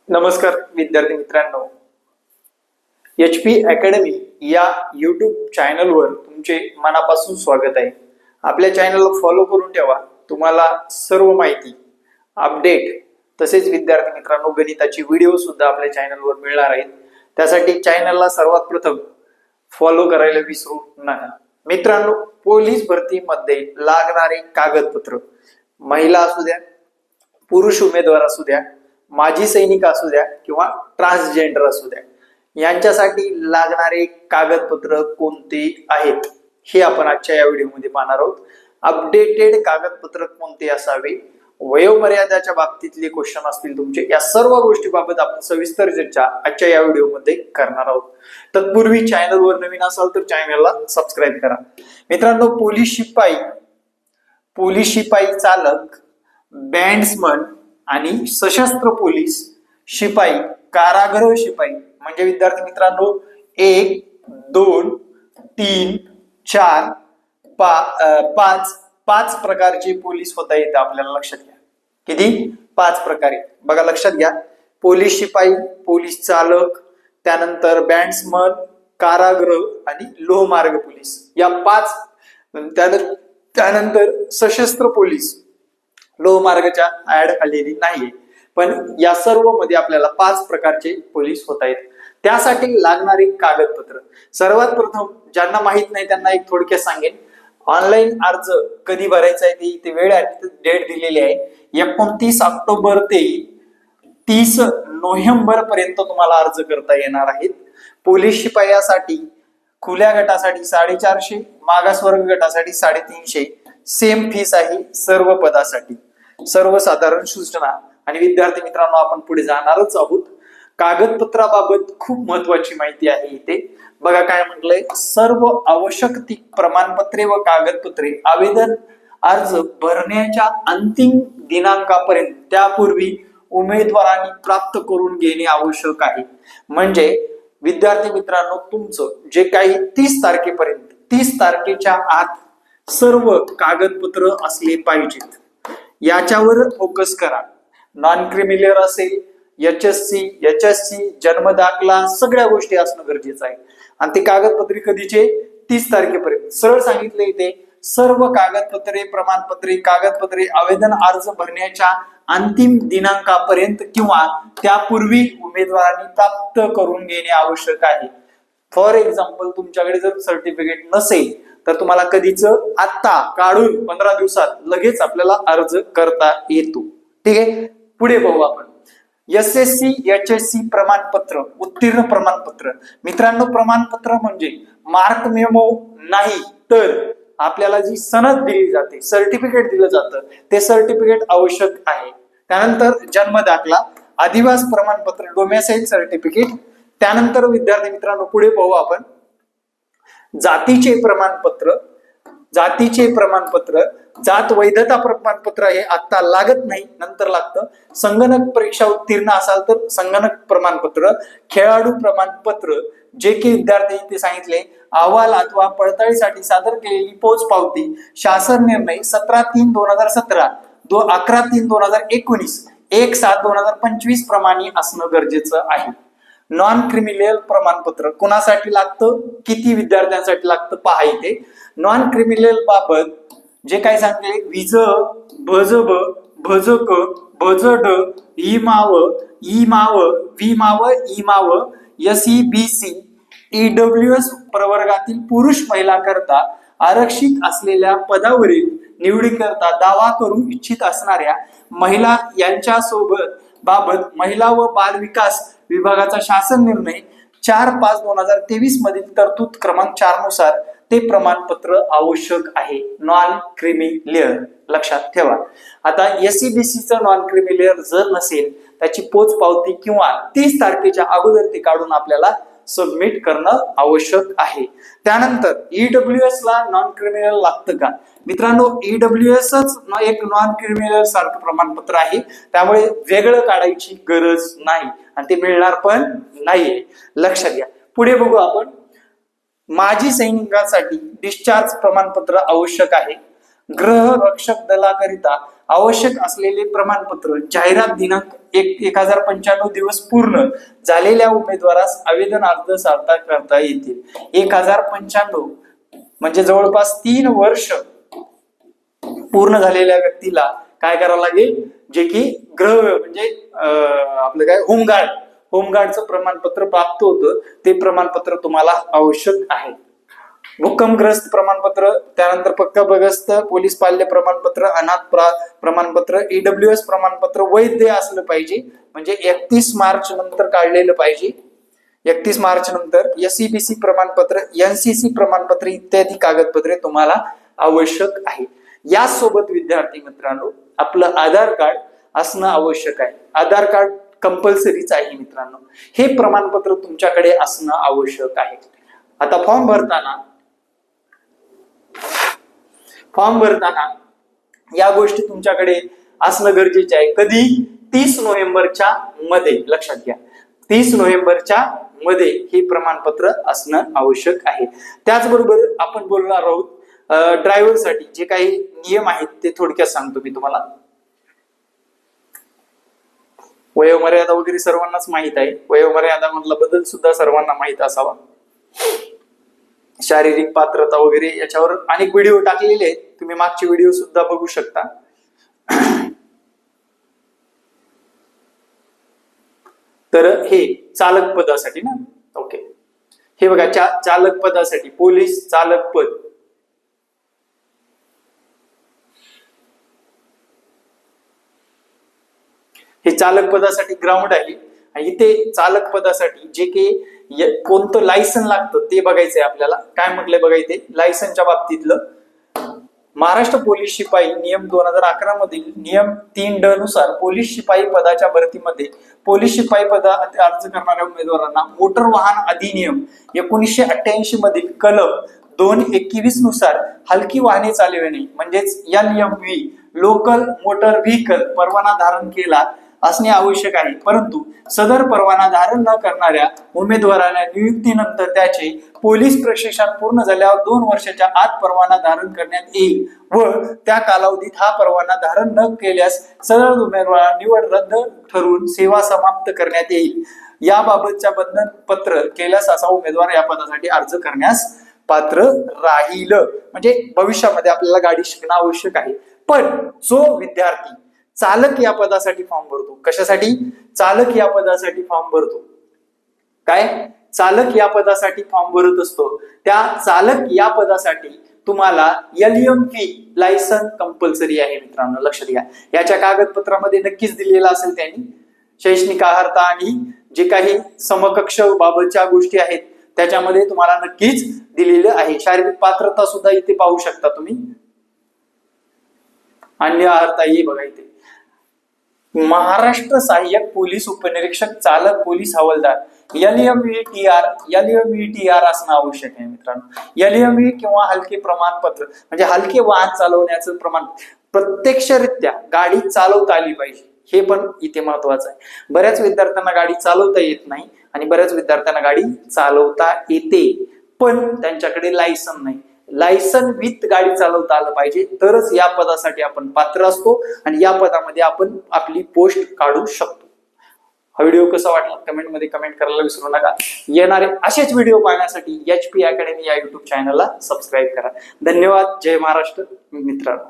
नमस्कार विद्यार्थी मित्रांनो, HP अकॅडमी या यूट्यूब चॅनलवर तुमचे मनापासून स्वागत आहे। आपल्या चॅनलला फॉलो करून ठेवा। तुम्हाला सर्व माहिती, अपडेट तसेच विद्यार्थी मित्रांनो गणिताची व्हिडिओ सुद्धा आपल्या चॅनलवर मिळणार आहेत। त्यासाठी चॅनलला सर्वात प्रथम फॉलो करायला विसरू नका। मित्रांनो, पोलीस भरतीमध्ये लागणारे कागदपत्र, महिला असू द्या, पुरुष उमेदवार असू द्या, माजी सैनिक असू द्या किंवा ट्रान्सजेंडर असू द्या, यांच्यासाठी लागणारे कागदपत्र कोणते आहेत हे आपण आजच्या या व्हिडिओमध्ये पाहणार आहोत। अपडेटेड कागदपत्र कोणते असावे, वयोमर्यादाच्या बाबतीतले क्वेश्चन असतील तुमचे, या सर्व गोष्टीबाबत आपण सविस्तर चर्चा आजच्या या व्हिडिओमध्ये करणार आहोत। तत्पूर्वी चॅनलवर नवीन असाल तर चॅनलला सबस्क्राईब करा। मित्रांनो, पोलीस शिपाई चालक, बँड्समन आणि सशस्त्र पोलीस शिपाई, कारागृह शिपाई म्हणजे विद्यार्थी मित्रांनो 1, 2, 3, 4, 5 प्रकारचे पोलीस होता येते। आपल्याला लक्षात घ्या, किती? 5 प्रकारे। बघा लक्षात घ्या, पोलीस शिपाई, पोलीस चालक, त्यानंतर बँड्समन, कारागृह आणि लोहमार्ग पोलीस, या 5। त्यानंतर सशस्त्र पोलीस लोहमार्गाच्या ऍड आलेली नाहीये, पण या सर्व मध्ये आपल्याला 5 प्रकारचे पोलीस होत आहेत। त्यासाठी लागणारे कागदपत्र, सर्वात प्रथम ज्यांना माहित नाही त्यांना एक थोडक्यात सांगेन। ऑनलाईन अर्ज कधी भरायचा आहे ते इथे वेळ डेट दिलेली आहे, 29 ऑक्टोबर ते 30 नोव्हेंबर पर्यंत तुम्हाला अर्ज करता येणार आहेत। पोलीस शिपायासाठी खुल्या गटासाठी 450, मागासवर्ग गटासाठी 350, सेम फीस आहे सर्व पदासाठी। सर्वसाधारण सूचना आणि विद्यार्थी मित्रांनो, आपण पुढे जाणारच आहोत। कागदपत्राबाबत खूप महत्वाची माहिती आहे इथे। बघा काय म्हटलंय, सर्व आवश्यक ती प्रमाणपत्रे व कागदपत्रे आवेदन अर्ज भरण्याच्या अंतिम दिनांकापर्यंत त्यापूर्वी उमेदवारांनी प्राप्त करून घेणे आवश्यक आहे। म्हणजे विद्यार्थी मित्रांनो, तुमचं जे काही 30 तारखेपर्यंत, 30 तारखेच्या आत सर्व कागदपत्र असले पाहिजेत, याच्यावर फोकस करा। नॉन क्रिमिनल असेल, HSC, जन्म दाखला, सगळ्या गोष्टी असणं गरजेचं आहे। आणि ते कागदपत्रे कधीचे? 30 तारखेपर्यंत। सरळ सांगितले इथे, सर्व कागदपत्रे, प्रमाणपत्रे, कागदपत्रे आवेदन अर्ज भरण्याच्या अंतिम दिनांकापर्यंत किंवा त्यापूर्वी उमेदवारांनी प्राप्त करून घेणे आवश्यक आहे। फॉर एक्झाम्पल, तुमच्याकडे जर सर्टिफिकेट नसेल तर तुम्हाला कधीच आता काढून 15 दिवसात लगेच आपल्याला अर्ज करता येतो। ठीक आहे, पुढे बघू आपण। SSC, HSC प्रमाणपत्र, उत्तीर्ण प्रमाणपत्र। मित्रांनो, प्रमाणपत्र म्हणजे मार्क मेमो नाही, तर आपल्याला जी सनद दिली जाते, सर्टिफिकेट दिलं जातं, ते सर्टिफिकेट आवश्यक आहे। त्यानंतर जन्म दाखला, अधिवास प्रमाणपत्र, डोमेसाइल सर्टिफिकेट। त्यानंतर विद्यार्थी मित्रांनो, पुढे पाहू आपण जातीचे प्रमाणपत्र। जात वैधता प्रमाणपत्र हे आता लागत नाही, नंतर लागतं। संगणक परीक्षा उत्तीर्ण असाल तर संगणक प्रमाणपत्र। खेळाडू प्रमाणपत्र, जे की विद्यार्थी ते सांगितले, अहवाल अथवा पडताळीसाठी सादर केलेली पोच पावती, शासन निर्णय 17/3/2017, 11/3/2019, 1/7/2025 प्रमाणे असणं गरजेचं आहे। नॉन क्रिमिनल प्रमाणपत्र कोणासाठी लागतं, किती विद्यार्थ्यांसाठी लागतं पहा इथे। नॉन क्रिमिनल बाबत जे काही सांगते, विज, भजब, भजक, भजड, इमाव, विमाव, इमाव, SEBC, EWS प्रवर्गातील पुरुष महिला करता आरक्षित असलेल्या पदावरील निवडीकरता दावा करू इच्छित असणाऱ्या महिला यांच्या बाबत महिला व बाल विकास विभागाचा शासन निर्णय 4/5/2023 मधील तरतूद क्रमांक 4 नुसार ते प्रमाणपत्र आवश्यक आहे। नॉन क्रिमिनल लक्षात ठेवा। आता SEBC चं नॉन क्रिमिनल जर नसेल, त्याची पोच पावती किंवा 30 तारखेच्या अगोदर ते काढून आपल्याला सबमिट करणं आवश्यक आहे। त्यानंतर EWS ला नॉन क्रिमिनल लागतं का? मित्रांनो, EWS एक नॉन क्रिमिनल सारखं प्रमाणपत्र आहे, त्यामुळे वेगळं काढायची गरज नाही आणि ते मिळणार पण नाहीये, लक्षात घ्या। पुढे बघू आपण, माजी सैनिकांसाठी डिस्चार्ज प्रमाणपत्र आवश्यक आहे। गृह रक्षक दलाकरिता आवश्यक असलेले प्रमाणपत्र जाहिरात दिनांक 1095 दिवस पूर्ण झालेल्या उमेदवारास आवेदन अर्ज सादर करता येतील. 1095 म्हणजे जवळपास 3 वर्ष पूर्ण झालेल्या व्यक्तीला काय करावं लागेल, जे की गृह म्हणजे आपलं काय होमगार्डचं प्रमाणपत्र प्राप्त होतं, ते प्रमाणपत्र तुम्हाला आवश्यक आहे. भूकंपग्रस्त प्रमाणपत्र, त्यानंतर पक्का बगस्त, पोलीस पाल्य प्रमाणपत्र, अनाथ प्रमाणपत्र, EWS प्रमाणपत्र वैध असलं पाहिजे, म्हणजे 31 मार्च नंतर काढलेलं पाहिजे. 31 मार्च नंतर SEBC प्रमाणपत्र, NCC प्रमाणपत्र इत्यादी कागदपत्रे तुम्हाला आवश्यक आहे. यासोबत विद्यार्थी मित्रांनो आपलं आधार कार्ड असणं आवश्यक आहे. आधार कार्ड कंपल्सरीच आहे मित्रांनो. हे प्रमाणपत्र तुमच्याकडे असणं आवश्यक आहे. आता फॉर्म भरताना या गोष्टी तुमच्याकडे असणं गरजेचे आहे. कधी? 30 नोव्हेंबरच्या मध्ये, लक्षात घ्या, 30 नोव्हेंबरच्या मध्ये हे प्रमाणपत्र असणं आवश्यक आहे. त्याचबरोबर आपण बोलणार आहोत ड्रायव्हरसाठी जे काही नियम आहेत ते थोडक्यात सांगतो मी तुम्हाला. वयोमर्यादा वगैरे सर्वांनाच माहित आहे. वयोमर्यादा मधला बदल सुद्धा सर्वांना माहित असावा. शारीरिक पात्रता वगैरे याच्यावर अनेक व्हिडिओ टाकलेले आहेत, तुम्ही मागचे व्हिडिओ सुद्धा बघू शकता. तर हे चालक पदासाठी ना, ओके, हे बघा चालक पदासाठी पोलीस चालक पद, हे चालक पदासाठी ग्राउंड आहे. आणि इथे चालक पदासाठी जे काही कोणतं लायसन लागतं ते बघायचंय आपल्याला. काय म्हटलंय बघा इथे लायसनच्या बाबतीतलं, महाराष्ट्र पोलीस शिपाई नियम 2011 मधील नियम 3 ड नुसार पोलीस शिपाई पदाच्या भरतीमध्ये पोलीस शिपाई पदात अर्ज करणाऱ्या उमेदवारांना मोटर वाहन अधिनियम 1988 मधील कलम 221 नुसार हलकी वाहने चालविणे म्हणजेच LMV लोकल मोटर व्हेकल परवाना धारण केला असणे आवश्यक आहे. परंतु सदर परवाना धारण न करणाऱ्या उमेदवाराला नियुक्तीनंतर त्याचे पोलीस प्रशिक्षण पूर्ण झाल्यावर 2 वर्षाच्या आत परवाना धारण करण्यात येईल व त्या कालावधीत हा परवाना धारण न केल्यास सदर उमेदवार निवड रद्द ठरवून सेवा समाप्त करण्यात येईल. याबाबतच्या बंधन पत्र केल्यास असा उमेदवार या पदासाठी अर्ज करण्यास पात्र राहील. म्हणजे भविष्यामध्ये आपल्याला गाडी शिकणं आवश्यक आहे. पण जो विद्यार्थी चालक या पदासाठी फॉर्म भरतो, कशासाठी? चालक या पदासाठी फॉर्म भरतो, काय चालक या पदासाठी फॉर्म भरत असतो, त्या चालक या पदासाठी तुम्हाला LMV लायसन कंपल्सरी आहे मित्रांनो, लक्षात घ्या. याच्या कागदपत्रामध्ये नक्कीच दिलेला असेल त्यांनी शैक्षणिक अर्हता आणि जे काही समकक्ष बाबतच्या गोष्टी आहेत त्याच्यामध्ये तुम्हाला नक्कीच दिलेलं आहे. शारीरिक पात्रता सुद्धा इथे पाहू शकता तुम्ही. अन्य अर्हता ये बघा इथे महाराष्ट्र सहाय्यक पोलीस उपनिरीक्षक चालक पोलीस हवालदार LMVTR असणं आवश्यक आहे मित्रांनो. LMV किंवा हलके प्रमाणपत्र म्हणजे हलके वाहन चालवण्याचं प्रमाण, प्रत्यक्षरित्या गाडी चालवता आली पाहिजे, हे पण इथे महत्वाचं आहे. बऱ्याच विद्यार्थ्यांना गाडी चालवता येत नाही आणि बऱ्याच विद्यार्थ्यांना गाडी चालवता येते पण त्यांच्याकडे लायसन नाही. लायसन विथ गाडी चालवता आलं पाहिजे तरच या पदासाठी आपण पात्र असतो आणि या पदामध्ये आपण आपली पोस्ट काढू शकतो. हा व्हिडिओ कसा वाटला कमेंटमध्ये कमेंट करायला विसरू नका. येणारे असेच व्हिडिओ पाहण्यासाठी HP अकॅडमी या YouTube चॅनलला सबस्क्राईब करा. धन्यवाद. जय महाराष्ट्र मित्रांनो.